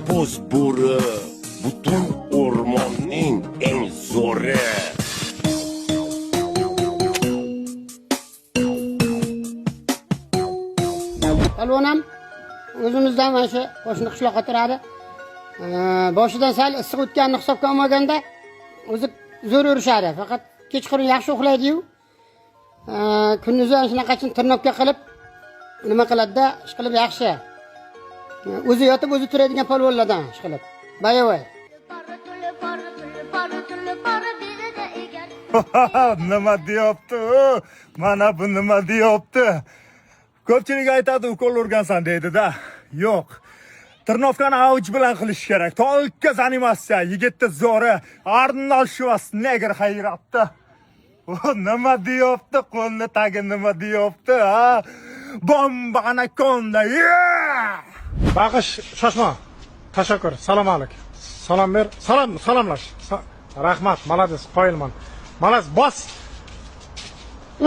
boz bo'ri, butun o'rmonning eng zo'ri. Palvonam o'zimizdan mana shu qo'shni qishloqqa turadi. Boshidan sal issiq o'tganini hisobga olmaganda o'zi zo'r urishadi. Faqat kechqurun yaxshi uxlaydi-yu. Kunduzi ana shunaqachun tirnoqqa qilib nima qiladi-da, ish qilib yaxshi. O'zi yotib o'zi turadigan palvonlardan ish qilib. Bayavoy. Nima deyapti? Mana bu nima deyapti? Ko'pchilik aytadi, ukol urgansan deydi-da. Yo'q. Tirnovkani avj bilan qilish kerak. Tolka animatsiya, yigitni zo'ri, Arnold Schwarzenegger hayratda. Nima deyapti? Qo'lni tagi nima deyapti, ha? Bomba anakonda. Baqish, shoshma. Tashakkur. Salom alaykum. Salom ber. Salomlash. Rahmat, malades, qoyilman. Malas bos.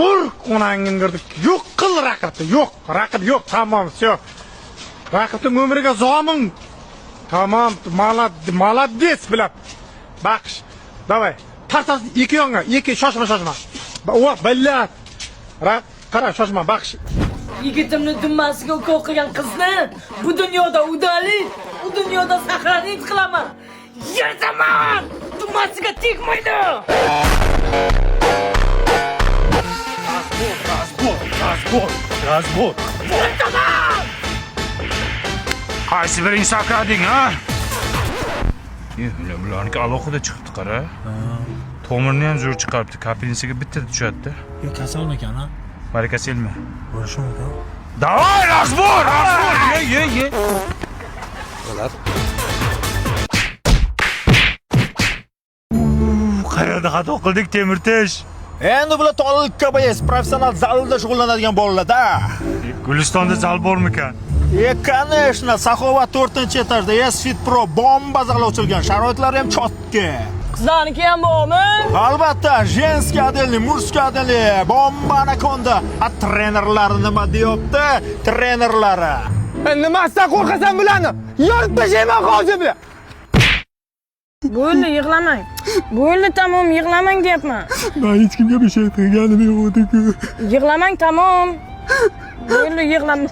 Ur, onangni girdik. Yo'q qil raqibni. Yo'q, raqib yo'q. Tamam, всё. Raqibning umriga zomin. Tamam, молодец, bilab. Baqish. Davay. Tartas ikki yonga, ikki shoshma. O, billat. Qara, shoshma, baqish. Yigitimni dummasiga ukol qilgan qizni bu dunyoda udali, u dunyoda saqlanib qilaman. Yerdaman! Dummasiga tegmaydi. Razbor. Qaysi biring sakrading, ha? Bularniki alohida chiqibdi, qara. Tomirni ham zo'r chiqaribdi. Kapelnisiga bitta tushadi. Yo, kasalmikan, ha? Barakasi ilmi. Bo'lishi mumkin. Davay, razbor! Ye. Qayerda xato qildik, Temirtash? Endi bular tolqa bayes professional zalda shug'ullanadigan bolalar-da. Gulistonda zal bormikan? Конечно, Saxovat 4-etajda S-Fit Pro bomba zali ochilgan. Sharoitlari ham chotki. Qizlarniki ham bormi? Albatta, jenskiy adelni, murskiy adelni, bomba anakonda. Trenerlari nima deyapti? Trenerlari. Nimasidan qo'rqasan bularni? Yorib tashlayman hozir bilan. Bo'ldi, yig'lamang. Bo'ldi, tamom, yig'lamang deyapman. Men hech kimga bir şey qilganim yo'q edi-ku. Yig'lamang, tamom. Bo'ldi, yig'lamang.